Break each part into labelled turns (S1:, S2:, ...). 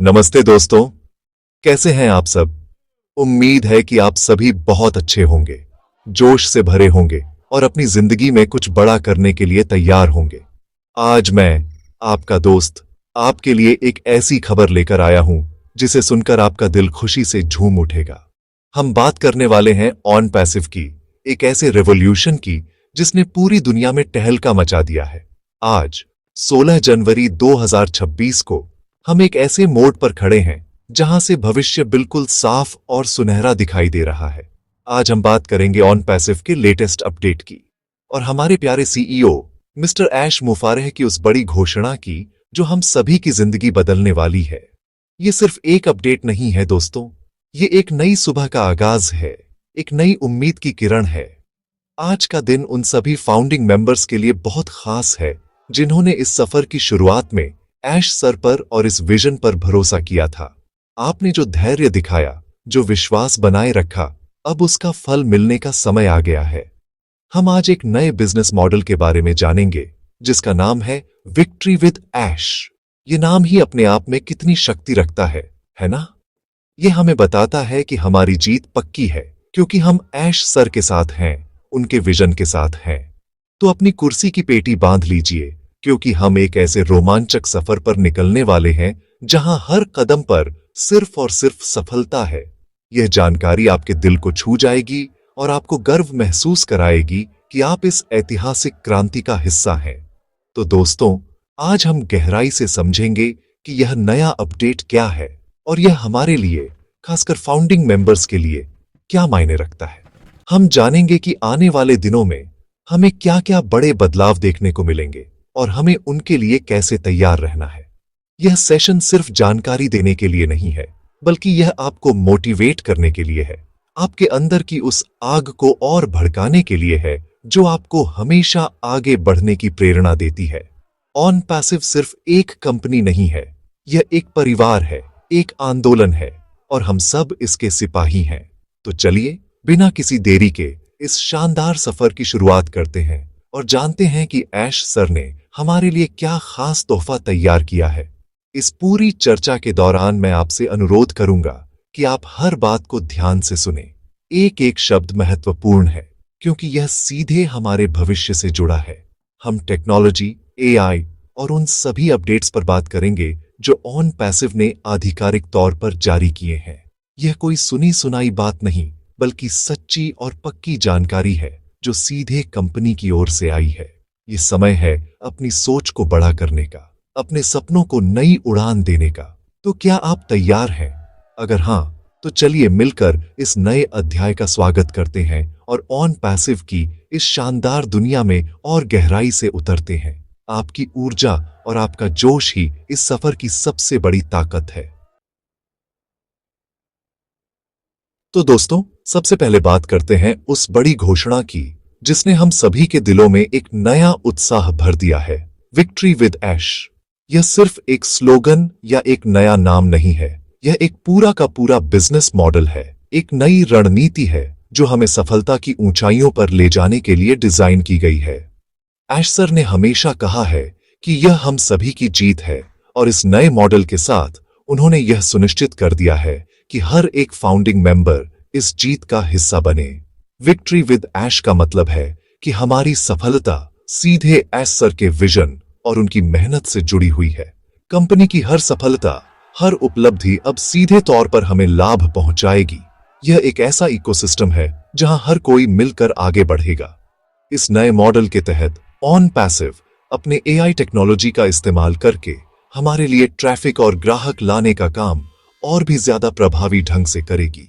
S1: नमस्ते दोस्तों, कैसे हैं आप सब? उम्मीद है कि आप सभी बहुत अच्छे होंगे, जोश से भरे होंगे और अपनी जिंदगी में कुछ बड़ा करने के लिए तैयार होंगे। आज मैं, आपका दोस्त, आपके लिए एक ऐसी खबर लेकर आया हूं जिसे सुनकर आपका दिल खुशी से झूम उठेगा। हम बात करने वाले हैं ऑन पैसिव की, एक ऐसे रेवोल्यूशन की जिसने पूरी दुनिया में टहलका मचा दिया है। आज 16 जनवरी 2026 को हम एक ऐसे मोड़ पर खड़े हैं जहां से भविष्य बिल्कुल साफ और सुनहरा दिखाई दे रहा है। आज हम बात करेंगे ऑन पैसिव के लेटेस्ट अपडेट की और हमारे प्यारे सीईओ मिस्टर ऐश मुफारेह की उस बड़ी घोषणा की जो हम सभी की जिंदगी बदलने वाली है। ये सिर्फ एक अपडेट नहीं है दोस्तों, ये एक नई सुबह का आगाज है, एक नई उम्मीद की किरण है। आज का दिन उन सभी फाउंडिंग मेंबर्स के लिए बहुत खास है जिन्होंने इस सफर की शुरुआत में ऐश सर पर और इस विजन पर भरोसा किया था। आपने जो धैर्य दिखाया, जो विश्वास बनाए रखा, अब उसका फल मिलने का समय आ गया है। हम आज एक नए बिजनेस मॉडल के बारे में जानेंगे जिसका नाम है विक्ट्री विद ऐश। ये नाम ही अपने आप में कितनी शक्ति रखता है ना? ये हमें बताता है कि हमारी जीत पक्की है क्योंकि हम ऐश सर के साथ हैं, उनके विजन के साथ हैं। तो अपनी कुर्सी की पेटी बांध लीजिए क्योंकि हम एक ऐसे रोमांचक सफर पर निकलने वाले हैं जहां हर कदम पर सिर्फ और सिर्फ सफलता है। यह जानकारी आपके दिल को छू जाएगी और आपको गर्व महसूस कराएगी कि आप इस ऐतिहासिक क्रांति का हिस्सा हैं। तो दोस्तों, आज हम गहराई से समझेंगे कि यह नया अपडेट क्या है और यह हमारे लिए, खासकर फाउंडिंग मेंबर्स के लिए, क्या मायने रखता है। हम जानेंगे कि आने वाले दिनों में हमें क्या क्या बड़े बदलाव देखने को मिलेंगे और हमें उनके लिए कैसे तैयार रहना है। यह सेशन सिर्फ जानकारी देने के लिए नहीं है, बल्कि यह आपको मोटिवेट करने के लिए है, आपके अंदर की उस आग को और भड़काने के लिए है जो आपको हमेशा आगे बढ़ने की प्रेरणा देती है। ऑन पैसिव सिर्फ एक कंपनी नहीं है, यह एक परिवार है, एक आंदोलन है और हम सब इसके सिपाही हैं। तो चलिए, बिना किसी देरी के इस शानदार सफर की शुरुआत करते हैं और जानते हैं कि ऐश सर ने हमारे लिए क्या खास तोहफा तैयार किया है। इस पूरी चर्चा के दौरान मैं आपसे अनुरोध करूंगा कि आप हर बात को ध्यान से सुनें। एक एक शब्द महत्वपूर्ण है क्योंकि यह सीधे हमारे भविष्य से जुड़ा है। हम टेक्नोलॉजी, एआई और उन सभी अपडेट्स पर बात करेंगे जो ऑन पैसिव ने आधिकारिक तौर पर जारी किए हैं। यह कोई सुनी सुनाई बात नहीं, बल्कि सच्ची और पक्की जानकारी है जो सीधे कंपनी की ओर से आई है। ये समय है अपनी सोच को बड़ा करने का, अपने सपनों को नई उड़ान देने का। तो क्या आप तैयार हैं? अगर हां, तो चलिए मिलकर इस नए अध्याय का स्वागत करते हैं और ऑन पैसिव की इस शानदार दुनिया में और गहराई से उतरते हैं। आपकी ऊर्जा और आपका जोश ही इस सफर की सबसे बड़ी ताकत है। तो दोस्तों, सबसे पहले बात करते हैं उस बड़ी घोषणा की जिसने हम सभी के दिलों में एक नया उत्साह भर दिया है, विक्ट्री विद ऐश। यह सिर्फ एक स्लोगन या एक नया नाम नहीं है, यह एक पूरा का पूरा बिजनेस मॉडल है, एक नई रणनीति है जो हमें सफलता की ऊंचाइयों पर ले जाने के लिए डिजाइन की गई है। ऐश सर ने हमेशा कहा है कि यह हम सभी की जीत है और इस नए मॉडल के साथ उन्होंने यह सुनिश्चित कर दिया है कि हर एक फाउंडिंग मेंबर इस जीत का हिस्सा बने। विक्ट्री विद ऐश का मतलब है कि हमारी सफलता सीधे ऐश सर के विजन और उनकी मेहनत से जुड़ी हुई है। कंपनी की हर सफलता, हर उपलब्धि अब सीधे तौर पर हमें लाभ पहुंचाएगी। यह एक ऐसा इकोसिस्टम है जहां हर कोई मिलकर आगे बढ़ेगा। इस नए मॉडल के तहत ऑन पैसिव अपने एआई टेक्नोलॉजी का इस्तेमाल करके हमारे लिए ट्रैफिक और ग्राहक लाने का काम और भी ज्यादा प्रभावी ढंग से करेगी।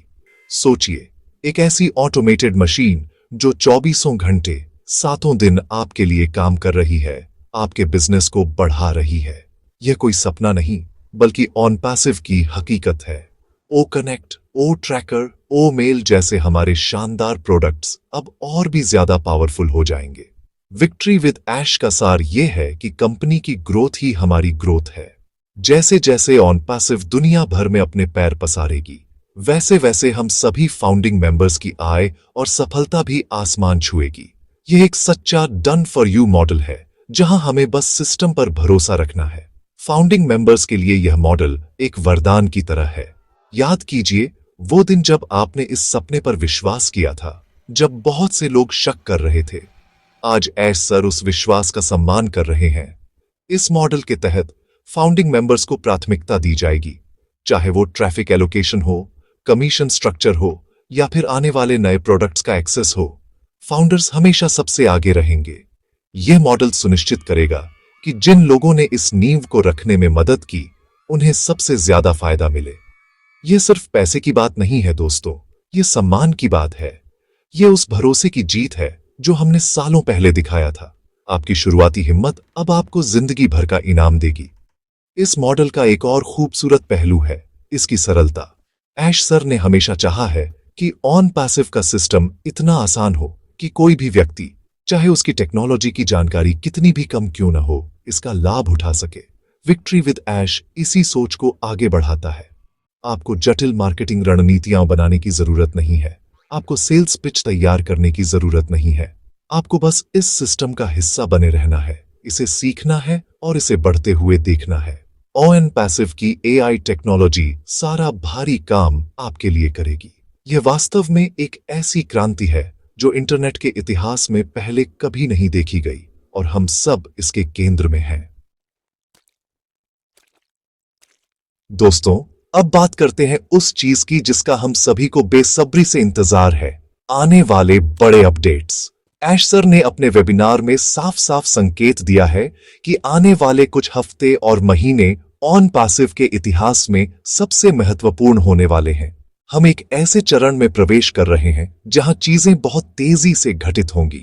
S1: सोचिए, एक ऐसी ऑटोमेटेड मशीन जो 24 घंटे 7 दिन आपके लिए काम कर रही है, आपके बिजनेस को बढ़ा रही है। यह कोई सपना नहीं, बल्कि ऑन पैसिव की हकीकत है। ओ कनेक्ट, ओ ट्रैकर, ओ मेल जैसे हमारे शानदार प्रोडक्ट्स अब और भी ज्यादा पावरफुल हो जाएंगे। विक्ट्री विद ऐश का सार यह है कि कंपनी की ग्रोथ ही हमारी ग्रोथ है। जैसे जैसे ऑन पैसिव दुनिया भर में अपने पैर पसारेगी, वैसे वैसे हम सभी फाउंडिंग मेंबर्स की आय और सफलता भी आसमान छुएगी। यह एक सच्चा डन फॉर यू मॉडल है जहां हमें बस सिस्टम पर भरोसा रखना है, फाउंडिंग मेंबर्स के लिए यह मॉडल एक वरदान की तरह है। याद कीजिए वो दिन जब आपने इस सपने पर विश्वास किया था, जब बहुत से लोग शक कर रहे थे। आज ऐश सर उस विश्वास का सम्मान कर रहे हैं। इस मॉडल के तहत फाउंडिंग मेंबर्स को प्राथमिकता दी जाएगी, चाहे वो ट्रैफिक एलोकेशन हो, कमीशन स्ट्रक्चर हो या फिर आने वाले नए प्रोडक्ट्स का एक्सेस हो। फाउंडर्स हमेशा सबसे आगे रहेंगे। यह मॉडल सुनिश्चित करेगा कि जिन लोगों ने इस नींव को रखने में मदद की, उन्हें सबसे ज्यादा फायदा मिले। यह सिर्फ पैसे की बात नहीं है दोस्तों, यह सम्मान की बात है। यह उस भरोसे की जीत है जो हमने सालों पहले दिखाया था। आपकी शुरुआती हिम्मत अब आपको जिंदगी भर का इनाम देगी। इस मॉडल का एक और खूबसूरत पहलू है इसकी सरलता। ऐश सर ने हमेशा चाहा है कि ऑन पैसिव का सिस्टम इतना आसान हो कि कोई भी व्यक्ति, चाहे उसकी टेक्नोलॉजी की जानकारी कितनी भी कम क्यों न हो, इसका लाभ उठा सके। विक्ट्री विद ऐश इसी सोच को आगे बढ़ाता है। आपको जटिल मार्केटिंग रणनीतियां बनाने की जरूरत नहीं है, आपको सेल्स पिच तैयार करने की जरूरत नहीं है। आपको बस इस सिस्टम का हिस्सा बने रहना है, इसे सीखना है और इसे बढ़ते हुए देखना है। ऑन पैसिव की एआई टेक्नोलॉजी सारा भारी काम आपके लिए करेगी। यह वास्तव में एक ऐसी क्रांति है जो इंटरनेट के इतिहास में पहले कभी नहीं देखी गई, और हम सब इसके केंद्र में हैं। दोस्तों, अब बात करते हैं उस चीज की जिसका हम सभी को बेसब्री से इंतजार है, आने वाले बड़े अपडेट्स। ऐश सर ने अपने वेबिनार में साफ साफ संकेत दिया है कि आने वाले कुछ हफ्ते और महीने ऑन पैसिव के इतिहास में सबसे महत्वपूर्ण होने वाले हैं। हम एक ऐसे चरण में प्रवेश कर रहे हैं जहां चीजें बहुत तेजी से घटित होंगी।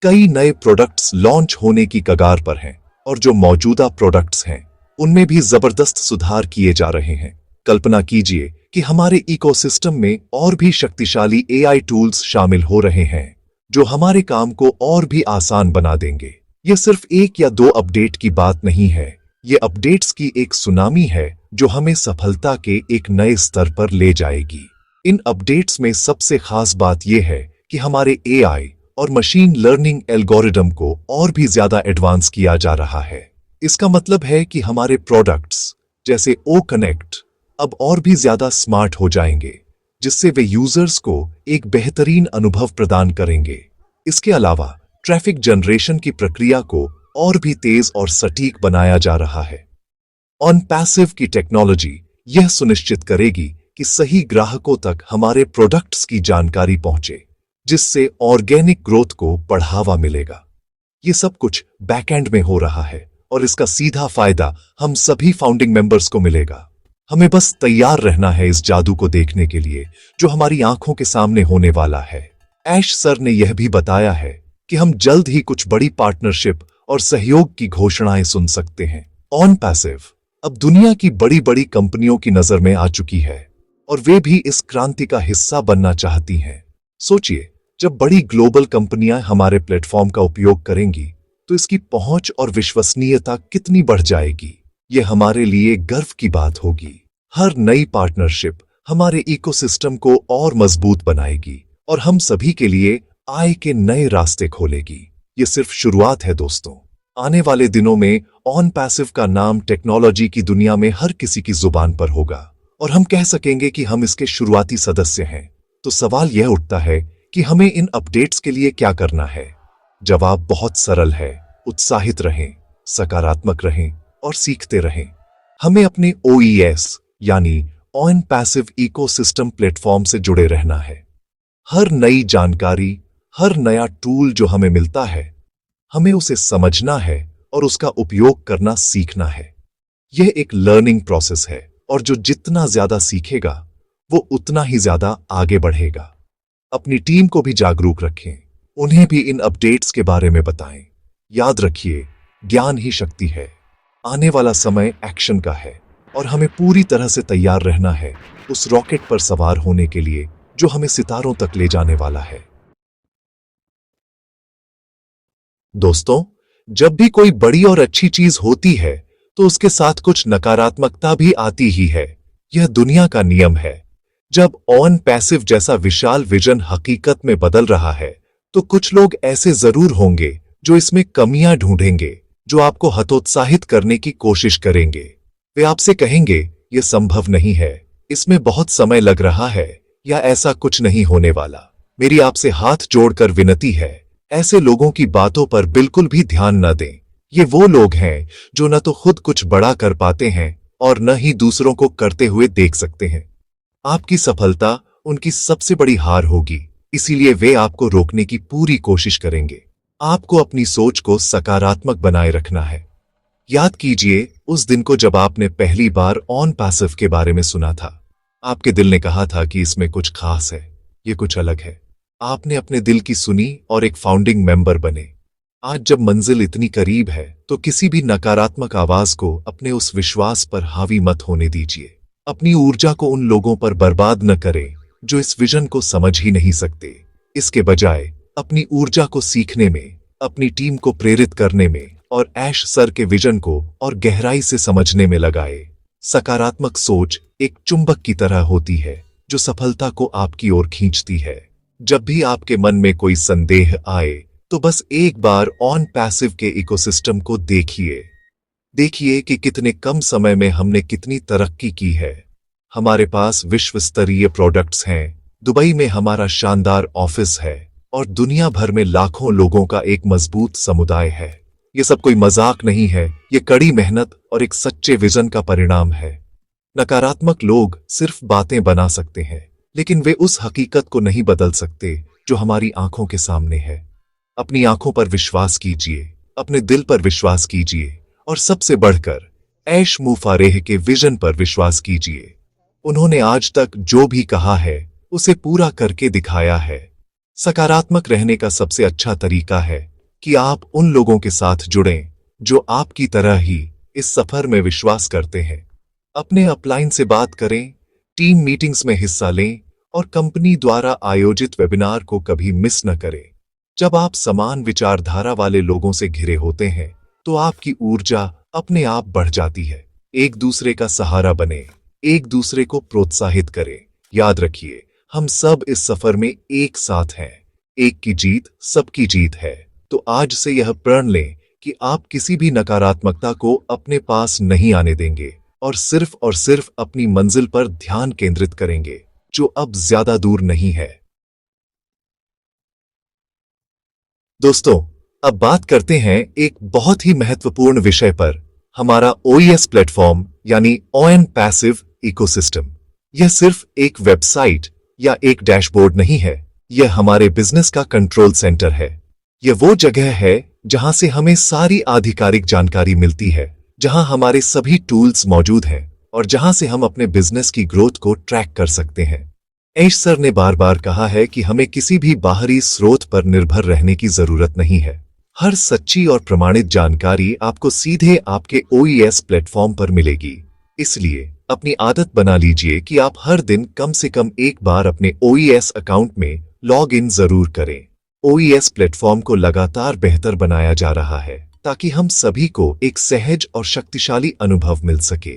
S1: कई नए प्रोडक्ट्स लॉन्च होने की कगार पर हैं, और जो मौजूदा प्रोडक्ट्स हैं उनमें भी जबरदस्त सुधार किए जा रहे हैं। कल्पना कीजिए कि हमारे इकोसिस्टम में और भी शक्तिशाली एआई टूल्स शामिल हो रहे हैं जो हमारे काम को और भी आसान बना देंगे। यह सिर्फ एक या दो अपडेट की बात नहीं है, यह अपडेट्स की एक सुनामी है जो हमें सफलता के एक नए स्तर पर ले जाएगी। इन अपडेट्स में सबसे खास बात यह है कि हमारे एआई और मशीन लर्निंग एल्गोरिदम को और भी ज्यादा एडवांस किया जा रहा है। इसका मतलब है कि हमारे प्रोडक्ट्स जैसे ओ कनेक्ट अब और भी ज्यादा स्मार्ट हो जाएंगे, जिससे वे यूजर्स को एक बेहतरीन अनुभव प्रदान करेंगे। इसके अलावा ट्रैफिक जनरेशन की प्रक्रिया को और भी तेज और सटीक बनाया जा रहा है। ऑन पैसिव की टेक्नोलॉजी यह सुनिश्चित करेगी कि सही ग्राहकों तक हमारे प्रोडक्ट्स की जानकारी पहुंचे, जिससे ऑर्गेनिक ग्रोथ को बढ़ावा मिलेगा। ये सब कुछ बैकएंड में हो रहा है और इसका सीधा फायदा हम सभी फाउंडिंग मेंबर्स को मिलेगा। हमें बस तैयार रहना है इस जादू को देखने के लिए जो हमारी आंखों के सामने होने वाला है। ऐश सर ने यह भी बताया है कि हम जल्द ही कुछ बड़ी पार्टनरशिप और सहयोग की घोषणाएं सुन सकते हैं। ऑन पैसिव अब दुनिया की बड़ी बड़ी कंपनियों की नजर में आ चुकी है और वे भी इस क्रांति का हिस्सा बनना चाहती हैं। सोचिए, जब बड़ी ग्लोबल कंपनियां हमारे प्लेटफॉर्म का उपयोग करेंगी तो इसकी पहुंच और विश्वसनीयता कितनी बढ़ जाएगी। यह हमारे लिए गर्व की बात होगी। हर नई पार्टनरशिप हमारे इकोसिस्टम को और मजबूत बनाएगी और हम सभी के लिए आय के नए रास्ते खोलेगी। ये सिर्फ शुरुआत है दोस्तों। आने वाले दिनों में ऑन पैसिव का नाम टेक्नोलॉजी की दुनिया में हर किसी की जुबान पर होगा और हम कह सकेंगे कि हम इसके शुरुआती सदस्य हैं। तो सवाल यह उठता है कि हमें इन अपडेट्स के लिए क्या करना है। जवाब बहुत सरल है, उत्साहित रहें, सकारात्मक रहें और सीखते रहें। हमें अपने OES यानी ऑन पैसिव इकोसिस्टम प्लेटफॉर्म से जुड़े रहना है। हर नई जानकारी, हर नया टूल जो हमें मिलता है, हमें उसे समझना है और उसका उपयोग करना सीखना है। यह एक लर्निंग प्रोसेस है और जो जितना ज्यादा सीखेगा वो उतना ही ज्यादा आगे बढ़ेगा। अपनी टीम को भी जागरूक रखें, उन्हें भी इन अपडेट्स के बारे में बताएं। याद रखिए, ज्ञान ही शक्ति है। आने वाला समय एक्शन का है और हमें पूरी तरह से तैयार रहना है उस रॉकेट पर सवार होने के लिए जो हमें सितारों तक ले जाने वाला है। दोस्तों, जब भी कोई बड़ी और अच्छी चीज होती है तो उसके साथ कुछ नकारात्मकता भी आती ही है। यह दुनिया का नियम है। जब ऑन पैसिव जैसा विशाल विजन हकीकत में बदल रहा है तो कुछ लोग ऐसे जरूर होंगे जो इसमें कमियां ढूंढेंगे, जो आपको हतोत्साहित करने की कोशिश करेंगे। वे आपसे कहेंगे, यह संभव नहीं है, इसमें बहुत समय लग रहा है, या ऐसा कुछ नहीं होने वाला। मेरी आपसे हाथ जोड़कर विनती है, ऐसे लोगों की बातों पर बिल्कुल भी ध्यान न दें। ये वो लोग हैं जो न तो खुद कुछ बड़ा कर पाते हैं और न ही दूसरों को करते हुए देख सकते हैं। आपकी सफलता उनकी सबसे बड़ी हार होगी, इसीलिए वे आपको रोकने की पूरी कोशिश करेंगे। आपको अपनी सोच को सकारात्मक बनाए रखना है। याद कीजिए उस दिन को जब आपने पहली बार ऑन पैसिव के बारे में सुना था। आपके दिल ने कहा था कि इसमें कुछ खास है, ये कुछ अलग है। आपने अपने दिल की सुनी और एक फाउंडिंग मेंबर बने। आज जब मंजिल इतनी करीब है तो किसी भी नकारात्मक आवाज को अपने उस विश्वास पर हावी मत होने दीजिए। अपनी ऊर्जा को उन लोगों पर बर्बाद न करें जो इस विजन को समझ ही नहीं सकते। इसके बजाय अपनी ऊर्जा को सीखने में, अपनी टीम को प्रेरित करने में और ऐश सर के विजन को और गहराई से समझने में लगाए। सकारात्मक सोच एक चुंबक की तरह होती है जो सफलता को आपकी ओर खींचती है। जब भी आपके मन में कोई संदेह आए तो बस एक बार ऑन पैसिव के इकोसिस्टम को देखिए कि कितने कम समय में हमने कितनी तरक्की की है। हमारे पास विश्व स्तरीय प्रोडक्ट्स हैं, दुबई में हमारा शानदार ऑफिस है और दुनिया भर में लाखों लोगों का एक मजबूत समुदाय है। ये सब कोई मजाक नहीं है, ये कड़ी मेहनत और एक सच्चे विजन का परिणाम है। नकारात्मक लोग सिर्फ बातें बना सकते हैं, लेकिन वे उस हकीकत को नहीं बदल सकते जो हमारी आंखों के सामने है। अपनी आंखों पर विश्वास कीजिए, अपने दिल पर विश्वास कीजिए और सबसे बढ़कर ऐश मुफारेह के विजन पर विश्वास कीजिए। उन्होंने आज तक जो भी कहा है उसे पूरा करके दिखाया है। सकारात्मक रहने का सबसे अच्छा तरीका है कि आप उन लोगों के साथ जुड़ें जो आपकी तरह ही इस सफर में विश्वास करते हैं। अपने अपलाइन से बात करें, टीम मीटिंग्स में हिस्सा लें और कंपनी द्वारा आयोजित वेबिनार को कभी मिस न करें। जब आप समान विचारधारा वाले लोगों से घिरे होते हैं तो आपकी ऊर्जा अपने आप बढ़ जाती है। एक दूसरे का सहारा बने, एक दूसरे को प्रोत्साहित करें। याद रखिए, हम सब इस सफर में एक साथ हैं। एक की जीत सबकी जीत है। तो आज से यह प्रण लें कि आप किसी भी नकारात्मकता को अपने पास नहीं आने देंगे और सिर्फ अपनी मंजिल पर ध्यान केंद्रित करेंगे जो अब ज्यादा दूर नहीं है। दोस्तों, अब बात करते हैं एक बहुत ही महत्वपूर्ण विषय पर, हमारा OES प्लेटफॉर्म यानी ऑन पैसिव इकोसिस्टम। यह सिर्फ एक वेबसाइट या एक डैशबोर्ड नहीं है, यह हमारे बिजनेस का कंट्रोल सेंटर है। यह वो जगह है जहां से हमें सारी आधिकारिक जानकारी मिलती है, जहां हमारे सभी टूल्स मौजूद हैं और जहां से हम अपने बिजनेस की ग्रोथ को ट्रैक कर सकते हैं। ऐश सर ने बार बार कहा है कि हमें किसी भी बाहरी स्रोत पर निर्भर रहने की जरूरत नहीं है। हर सच्ची और प्रमाणित जानकारी आपको सीधे आपके OES प्लेटफॉर्म पर मिलेगी। इसलिए अपनी आदत बना लीजिए कि आप हर दिन कम से कम एक बार अपने OES अकाउंट में लॉग इन जरूर करें। OES प्लेटफॉर्म को लगातार बेहतर बनाया जा रहा है ताकि हम सभी को एक सहज और शक्तिशाली अनुभव मिल सके।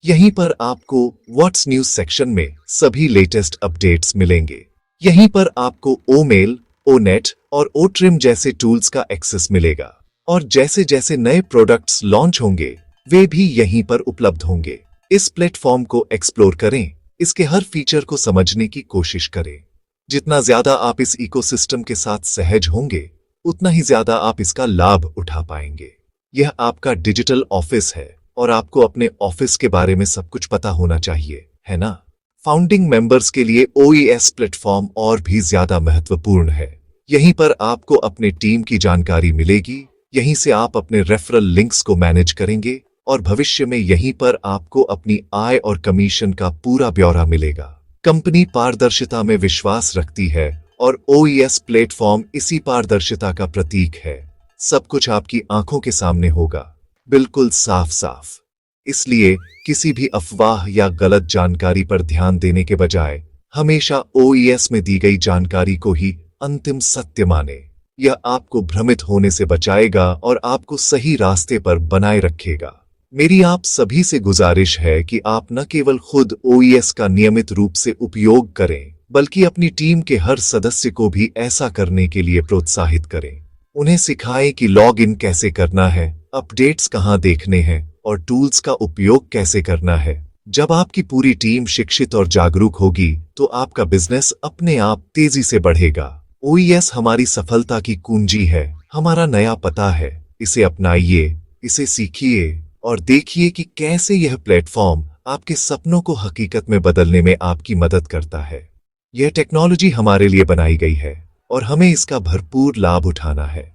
S1: यहीं पर आपको व्हाट्स न्यूज सेक्शन में सभी लेटेस्ट अपडेट्स मिलेंगे। यहीं पर आपको ओमेल, ओनेट और ओट्रिम जैसे टूल्स का एक्सेस मिलेगा और जैसे जैसे नए प्रोडक्ट्स लॉन्च होंगे वे भी यहीं पर उपलब्ध होंगे। इस प्लेटफॉर्म को एक्सप्लोर करें, इसके हर फीचर को समझने की कोशिश करें। जितना ज्यादा आप इस इकोसिस्टम के साथ सहज होंगे उतना ही ज्यादा आप इसका लाभ उठा पाएंगे। यह आपका डिजिटल ऑफिस है और आपको अपने ऑफिस के बारे में सब कुछ पता होना चाहिए, है ना? फाउंडिंग मेंबर्स के लिए OES प्लेटफॉर्म और भी ज्यादा महत्वपूर्ण है। यहीं पर आपको अपने टीम की जानकारी मिलेगी, यहीं से आप अपने रेफरल लिंक्स को मैनेज करेंगे और भविष्य में यहीं पर आपको अपनी आय और कमीशन का पूरा ब्यौरा मिलेगा। कंपनी पारदर्शिता में विश्वास रखती है और OES प्लेटफॉर्म इसी पारदर्शिता का प्रतीक है। सब कुछ आपकी आंखों के सामने होगा, बिल्कुल साफ साफ। इसलिए किसी भी अफवाह या गलत जानकारी पर ध्यान देने के बजाय हमेशा OES में दी गई जानकारी को ही अंतिम सत्य माने। यह आपको भ्रमित होने से बचाएगा और आपको सही रास्ते पर बनाए रखेगा। मेरी आप सभी से गुजारिश है कि आप न केवल खुद OES का नियमित रूप से उपयोग करें, बल्कि अपनी टीम के हर सदस्य को भी ऐसा करने के लिए प्रोत्साहित करें। उन्हें सिखाएं कि लॉग इन कैसे करना है, अपडेट्स कहां देखने हैं और टूल्स का उपयोग कैसे करना है। जब आपकी पूरी टीम शिक्षित और जागरूक होगी तो आपका बिजनेस अपने आप तेजी से बढ़ेगा। ओईएस हमारी सफलता की कुंजी है, हमारा नया पता है। इसे अपनाइए, इसे सीखिए और देखिए कि कैसे यह प्लेटफॉर्म आपके सपनों को हकीकत में बदलने में आपकी मदद करता है। यह टेक्नोलॉजी हमारे लिए बनाई गई है और हमें इसका भरपूर लाभ उठाना है।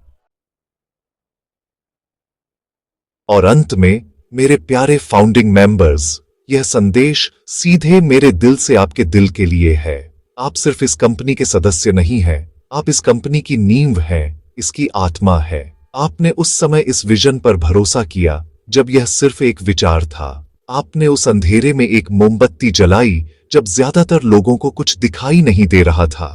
S1: और अंत में मेरे प्यारे फाउंडिंग मेंबर्स, यह संदेश सीधे मेरे दिल से आपके दिल के लिए है। आप सिर्फ इस कंपनी के सदस्य नहीं हैं, आप इस कंपनी की नींव हैं, इसकी आत्मा है। आपने उस समय इस विजन पर भरोसा किया जब यह सिर्फ एक विचार था। आपने उस अंधेरे में एक मोमबत्ती जलाई जब ज्यादातर लोगों को कुछ दिखाई नहीं दे रहा था।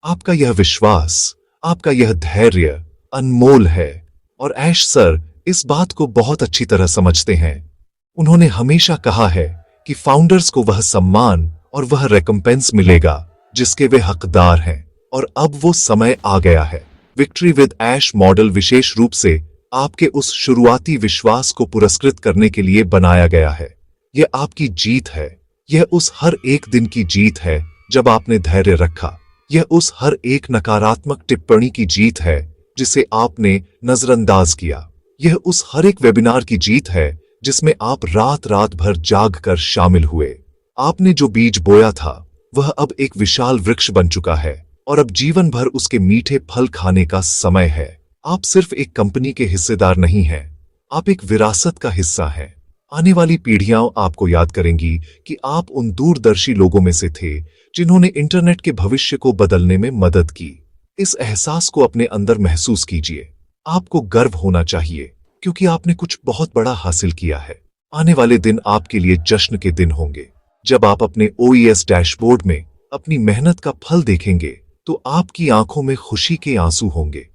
S1: आपका यह विश्वास, आपका यह धैर्य अनमोल है। और ऐश सर इस बात को बहुत अच्छी तरह समझते हैं। उन्होंने हमेशा कहा है कि फाउंडर्स को वह सम्मान और वह रिकम्पेंस मिलेगा जिसके वे हकदार हैं, और अब वो समय आ गया है। विक्ट्री विद ऐश मॉडल विशेष रूप से आपके उस शुरुआती विश्वास को पुरस्कृत करने के लिए बनाया गया है। यह आपकी जीत है, यह उस हर एक दिन की जीत है जब आपने धैर्य रखा। यह उस हर एक नकारात्मक टिप्पणी की जीत है जिसे आपने नजरअंदाज किया। यह उस हर एक वेबिनार की जीत है जिसमें आप रात रात भर जाग कर शामिल हुए। आपने जो बीज बोया था वह अब एक विशाल वृक्ष बन चुका है और अब जीवन भर उसके मीठे फल खाने का समय है। आप सिर्फ एक कंपनी के हिस्सेदार नहीं हैं, आप एक विरासत का हिस्सा हैं। आने वाली पीढ़ियां आपको याद करेंगी कि आप उन दूरदर्शी लोगों में से थे जिन्होंने इंटरनेट के भविष्य को बदलने में मदद की। इस एहसास को अपने अंदर महसूस कीजिए। आपको गर्व होना चाहिए क्योंकि आपने कुछ बहुत बड़ा हासिल किया है। आने वाले दिन आपके लिए जश्न के दिन होंगे। जब आप अपने ओईएस डैशबोर्ड में अपनी मेहनत का फल देखेंगे तो आपकी आंखों में खुशी के आंसू होंगे।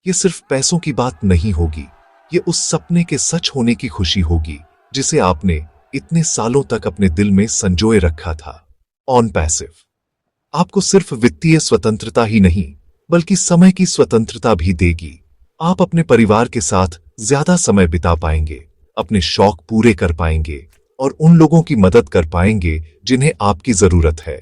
S1: ये सिर्फ पैसों की बात नहीं होगी, ये उस सपने के सच होने की खुशी होगी जिसे आपने इतने सालों तक अपने दिल में संजोए रखा था। ऑन पैसिव आपको सिर्फ वित्तीय स्वतंत्रता ही नहीं बल्कि समय की स्वतंत्रता भी देगी। आप अपने परिवार के साथ ज्यादा समय बिता पाएंगे, अपने शौक पूरे कर पाएंगे और उन लोगों की मदद कर पाएंगे जिन्हें आपकी जरूरत है।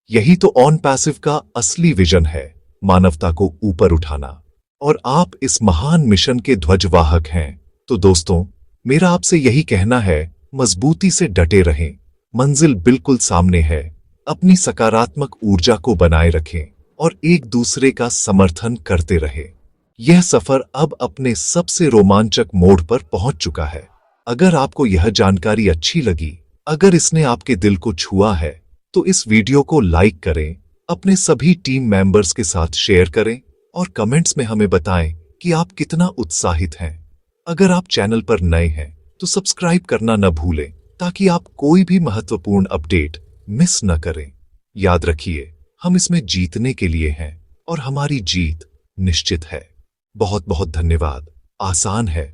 S1: यही तो ऑन पैसिव का असली विजन है, मानवता को ऊपर उठाना। और आप इस महान मिशन के ध्वजवाहक हैं। तो दोस्तों, मेरा आपसे यही कहना है, मजबूती से डटे रहें, मंजिल बिल्कुल सामने है। अपनी सकारात्मक ऊर्जा को बनाए रखें और एक दूसरे का समर्थन करते रहें। यह सफर अब अपने सबसे रोमांचक मोड़ पर पहुंच चुका है। अगर आपको यह जानकारी अच्छी लगी, अगर इसने आपके दिल को छुआ है, तो इस वीडियो को लाइक करें, अपने सभी टीम मेंबर्स के साथ शेयर करें और कमेंट्स में हमें बताएं कि आप कितना उत्साहित हैं। अगर आप चैनल पर नए हैं तो सब्सक्राइब करना न भूलें ताकि आप कोई भी महत्वपूर्ण अपडेट मिस न करें। याद रखिए, हम इसमें जीतने के लिए हैं और हमारी जीत निश्चित है। बहुत बहुत धन्यवाद। आसान है